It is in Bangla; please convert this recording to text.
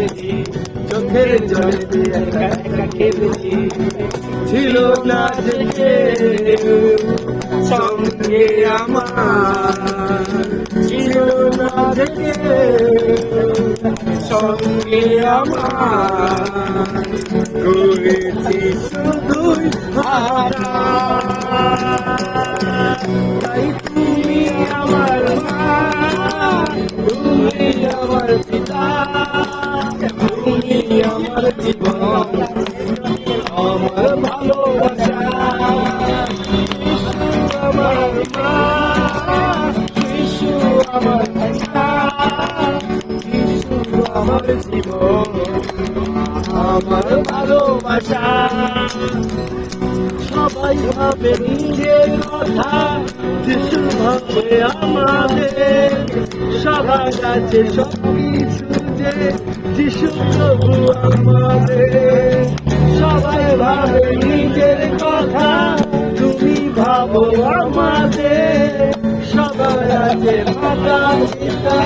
কেঁদেছি, চোখের জলে একা একা কেঁদেছি। ছিল না যে কেউ সঙ্গে আমার, ছিল না যে কেউ সঙ্গে আমার, করেছি শুধুই হারা। তাই তুমি আমার মা, তুমি আমার পিতা, তুমি আমার জীবন, আমার ভালোবাসা। আমার মা, যিশু আমার পিতা, যিশু আমার জীবন, আমার ভালোবাসা। সবাই ভাবে নিজের কথা, যিশু ভাবে আমাদের। সবার কাছে সবকিছু যে যিশু প্রভু আমাদের। সবাই ভাবে নিজের কথা, তুমি ভাবো আমাদের। সবার কাছে মাতা পিতা